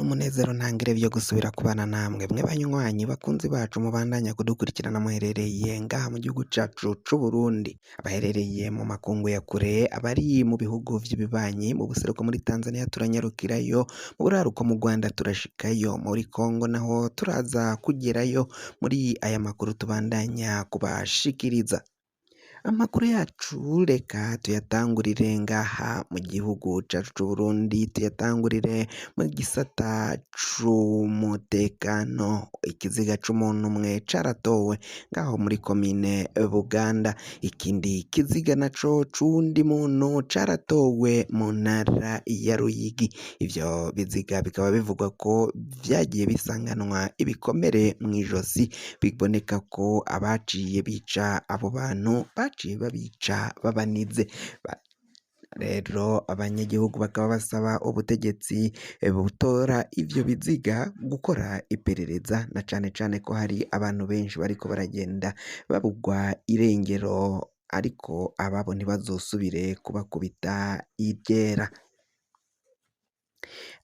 n'umunezero ntangere vyo gusubira kubana namwe mwe banywanyi bakunzi bacu mubandanya kudukurikirana muherereye ngaha mu gihugu cacu c'Uburundi, abaherereye mu makungu ya kure, abari mu bihugu vy'ibibanyi, mu buseruko muri Tanzania turanyarukirayo, mu buraruko mu Rwanda turashikayo, muri Kongo naho turaza kugerayo muri aya makuru tubandanya kubashikiriza. Amakuru yacu reka tuyatangurire ngaha mu gihugu cacu c'Uburundi, tuyatangurire mu gisata c'umutekano. Ikiziga c'umuntu umwe caratowe ngaho muri komine Buganda, ikindi kiziga naco c'uwundi muntu caratowe mu ntara ya Ruyigi. Ivyo biziga bikaba bivugwa ko vyagiye bisanganwa ibikomere mw'ijosi, biboneka ko abaciye bica abo bantu baciye babica babanize. Rero abanyagihugu bakaba basaba ubutegetsi butora ivyo biziga gukora iperereza, na cane cane ko hari abantu benshi bariko baragenda babugwa irengero, ariko ababo ntibazosubire kubakubita iryera.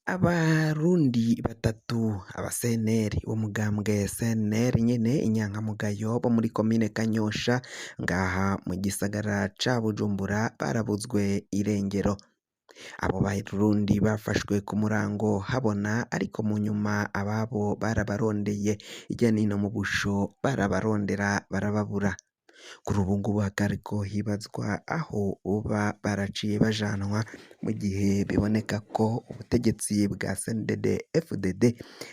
Abarundi batatu, abaseneri b'umugambwe CNL nyene inyankamugayo bo muri komine Kanyosha ngaha mu gisagara ca Bujumbura barabuzwe irengero. Abo Barundi bafashwe ku murango habona, ariko mu nyuma ababo barabarondeye irya nino mu busho, barabarondera barababura. Kuri ubu ngubu hakariko hibazwa aho boba baraciye bajanwa, mu gihe biboneka ko ubutegetsi bwa CNDD-FDD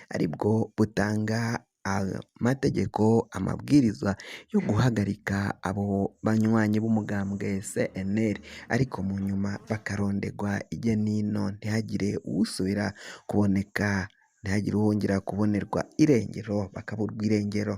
aribwo butanga amategeko, amabwiriza yo guhagarika abo banywanyi b'umugambwe CNL, ariko mu nyuma bakarondegwa irya nino, ntihagire uwusubira kuboneka, ntihagire uwongera kubonerwa irengero, bakaburwa irengero.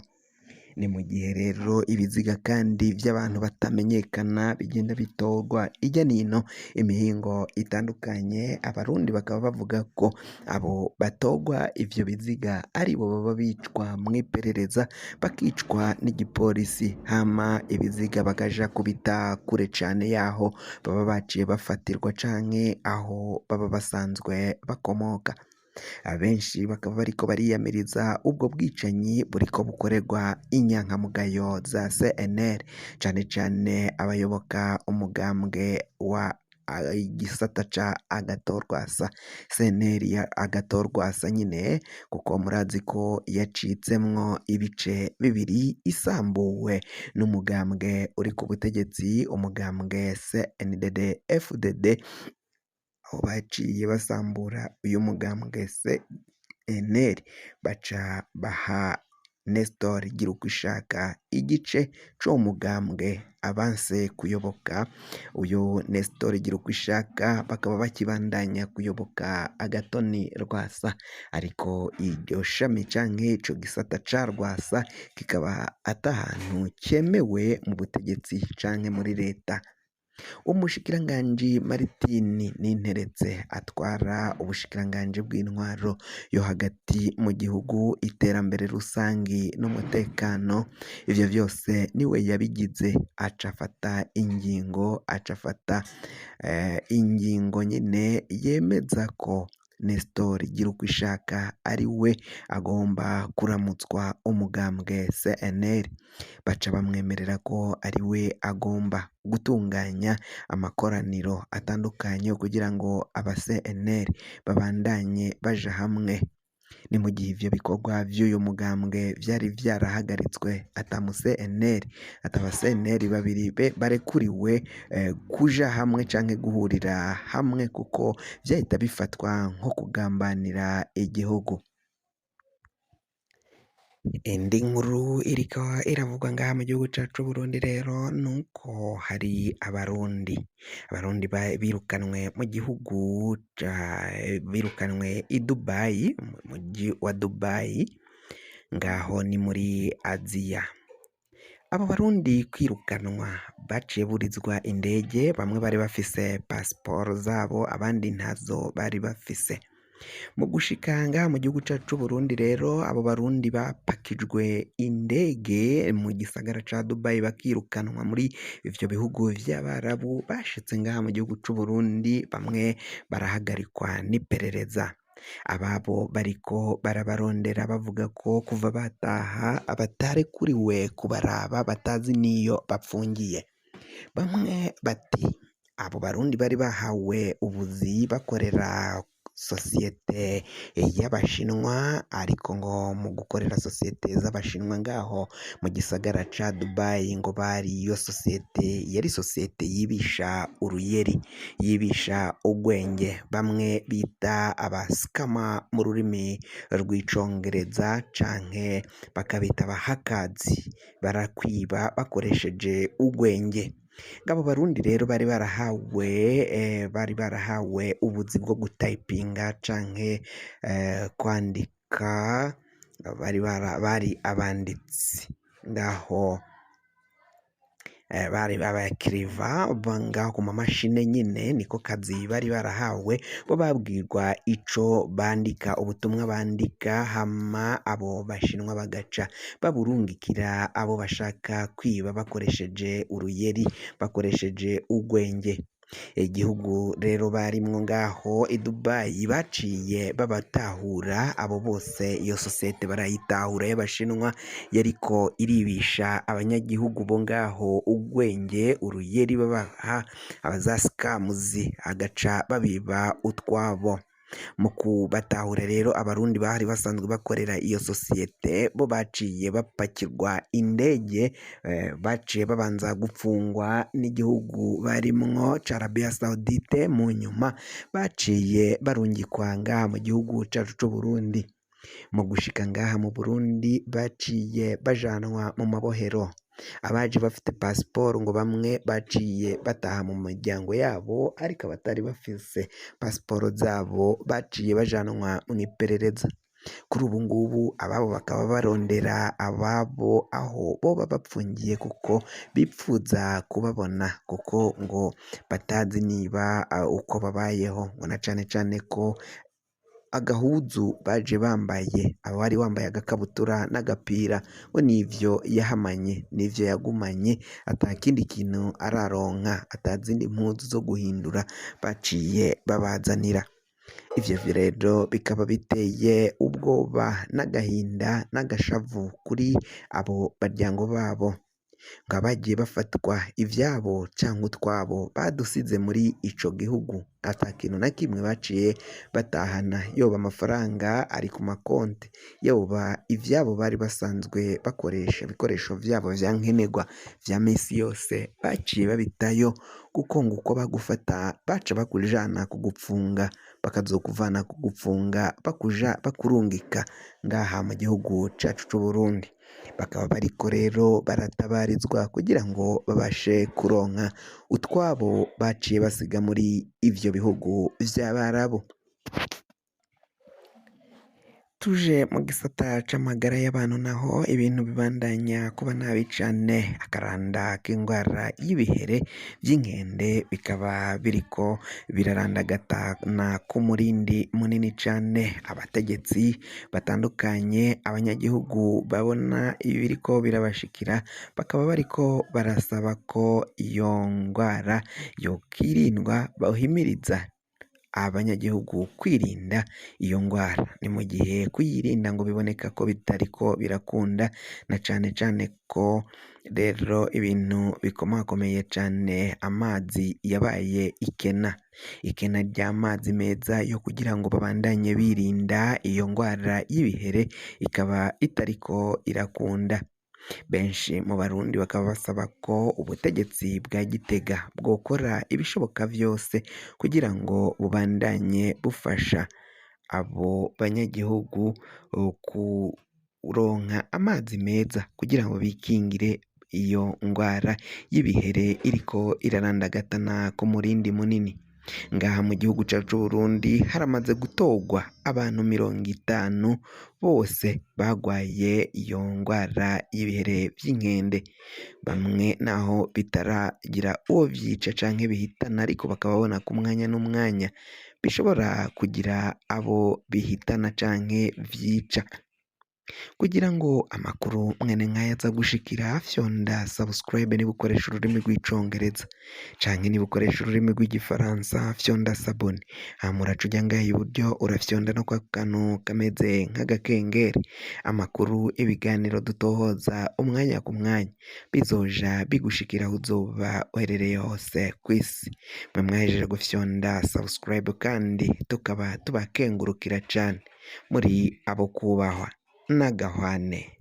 Ni mu gihe rero ibiziga kandi vy'abantu batamenyekana bigenda bitorwa irya nino imihingo itandukanye, abarundi bakaba bavuga ko abo batorwa ivyo biziga aribo baba bicwa mw'iperereza, bakicwa n'igipolisi, hama ibiziga bakaja kubita kure cane yaho baba baciye bafatirwa canke aho baba basanzwe bakomoka. Abenshi bakaba bariko bariyamiriza ubwo bwicanyi buriko bukorerwa inyankamugayo za CNL, cane cane abayoboka umugambwe wa igisata ca Agathon Rwasa. CNL ya Agathon Rwasa nyine, kuko murazi ko yacitsemwo ibice bibiri, isambuwe n'umugambwe uri ku butegetsi, umugambwe CNDD-FDD, aho baciye basambura uyu mugambwe CNL, baca baha Nestor Girukishaka igice c'uwo mugambwe abanse kuyoboka. Uyu Nestor Girukishaka bakaba bakibandanya kuyoboka Agathon Rwasa, ariko iryo shami canke ico gisata ca Rwasa kikaba atahantu cemewe mu butegetsi canke muri leta. Umushikiranganji Martin Ninteretse atwara ubushikiranganji bw'intwaro yo hagati mu gihugu, iterambere rusangi n'umutekano, ivyo vyose niwe yabigize, aca afata ingingo nyine yemeza ko Nestor Girukishaka ari we agomba kuramutswa umugambwe CNL. Baca bamwemerera ko ari we agomba gutunganya amakoraniro atandukanye kugira ngo aba CNL babandanye baja hamwe. Ni mu gihe ivyo bikorwa vy'uyu mugambwe vyari vyarahagaritswe, ataba CNL babiri barekuriwe kuja hamwe canke guhurira hamwe, kuko vyahita bifatwa nko kugambanira igihugu. Indi nkuru iriko iravugwa ngaha mu gihugu cacu c'Uburundi rero nuko hari abarundi birukanwe mu gihugu birukanwe i Dubai, mu muji wa Dubai, ngaho ni muri Aziya. Abo barundi kwirukanwa baciye burizwa indege, bamwe bari bafise pasiporo zabo, abandi ntazo bari bafise. Mu gushika ngaha mu gihugu cacu c'Uburundi rero, abo barundi bapakijwe indege mu gisagara ca Dubai, bakirukanwa muri ivyo bihugu vy'Abarabu. Bashitse ngaha mu gihugu c'Uburundi, bamwe barahagarikwa n'iperereza. ababo bariko barabarondera bavuga ko kuva bataha batarekuriwe kubaraba, batazi n'iyo bapfungiye. Bamwe bati abo barundi bari bahawe ubuzi bakorera sosiyete y'Abashinwa, ariko ngo mu gukorera sosiyete z'Abashinwa ngaho mu gisagara ca Dubai, ngo bari iyo sosiyete yari sosiyete yibisha uruyeri, yibisha ugwenge, bamwe bita abasikama mu rurimi rw'icongereza canke bakabita abahakazi, barakwiba bakoresheje ugwenge. Ngabo barundi rero bari barahawe ubuzi bwo gutayipinga canke kwandika, bari abanditsi ngaho, bari abakiriva ngaho ku mamashine nyine, niko kazi bari barahawe, bo babwirwa ico bandika, ubutumwa bandika, hama abo Bashinwa bagaca baburungikira abo bashaka kwiba bakoresheje uruyeri, bakoresheje ugwenge. Igihugu rero barimwo ngaho i Dubai baciye babatahura abo bose, iyo sosiyete barayitahura y'Abashinwa yariko iribisha abanyagihugu bo ngaho ugwenge, uruyeri, babaha abazasikamuzi, agaca babiba utwabo. Mu kubatahura rero abarundi bari basanzwe bakorera iyo sosiyete bo baciye bapakirwa indege, baciye babanza gupfungwa n'igihugu barimwo ca Arabia Saudite, mu nyuma baciye barungikwa ngaha mu gihugu cacu c'Uburundi. Mu gushika ngaha mu Burundi baciye bajanwa mu mabohero, abaje bafite pasiporo ngo bamwe baciye bataha mu miryango yabo, ariko abatari bafise pasiporo zabo baciye bajanwa mu iperereza. Kuri ubu ngubu ababo bakaba barondera ababo aho boba bapfungiye, kuko bipfuza kubabona, kuko ngo batazi niba uko babayeho, ngo na cane cane ko agahuzu baje bambaye, abari wambaye agakabutura n'agapira, ngo nivyo yahamanye, nivyo yagumanye, atakindi kintu araronka, atazindi mpuzu zo guhindura baciye babazanira. Ivyo rero bikaba biteye ubwoba n'agahinda n'agashavu kuri abo baryango babo, ngo bagiye bafatwa ivyabo canke utwabo badusize muri ico gihugu, ata kintu na kimwe baciye batahana, yoba amafaranga ari ku makonti, yoba ivyabo bari basanzwe bakoresha, ibikoresho vyabo vya nkenerwa vya misi yose baciye babitayo, kuko ngo uko bagufata baca bakujana kugupfunga, bakazokuvana kugupfunga bakurungika ngaha mu gihugu cacu c'Uburundi. Bakaba bariko rero baratabarizwa kugira ngo babashe kuronka utwabo baciye basiga muri ivyo bihugu vy'Abarabu. Tuje mu gisata c'amagara y'abantu naho ibintu bibandanya kuba nabi cane, akaranda k'ingwara y'ibihere vy'inkende bikaba biriko birarandagata ku murindi munini cane. Abategetsi batandukanye, abanyagihugu babona ibiriko birabashikira, bakaba bariko barasaba ko iyo ngwara yokwirindwa, bahimiriza abanyagihugu kwirinda iyo ngwara. Ni mu gihe kuyirinda ngo biboneka ko bitariko birakunda, na cane cane ko rero ibintu bikomakomeye cane, amazi yabaye ikena ry'amazi meza yo kugira ngo babandanye birinda iyo ngwara y'ibihere ikaba itariko irakunda. Benshi mu Barundi bakaba basaba ko ubutegetsi bwa Gitega bwokora ibishoboka vyose kugira ngo bubandanye bufasha abo banyagihugu kuronka amazi meza, kugira ngo bikingire iyo ngwara y'ibihere iriko irarandagatana ku murindi munini. Ngaha mu gihugu cacu c'Uburundi haramaze gutorwa abantu 50 bose bagwaye iyo ngwara y'ibihere vy'inkende. Bamwe naho bitaragira uwo vyica canke bihitana, ariko bakaba babona ku mwanya n'umwanya bishobora kugira abo bihitana canke vyica. kugira ngo amakuru mwene nk'aya aza gushikira fyonda subscribe niba ukoresha ururimi rw'icongereza canke niba ukoresha ururimi rw'igifaransa fyonda sabone hama uraca uja ngaha iburyo urafyonda no kwa kantu kameze nk'agakengeri amakuru ibiganiro dutohoza umwanya ku mwanya bizoja bigushikira aho uzoba uherereye hose kw'isi mwe mwahejeje gufyonda subscribe kandi tukaba tubakengurukira cane muri abo kubahwa n'agahwane.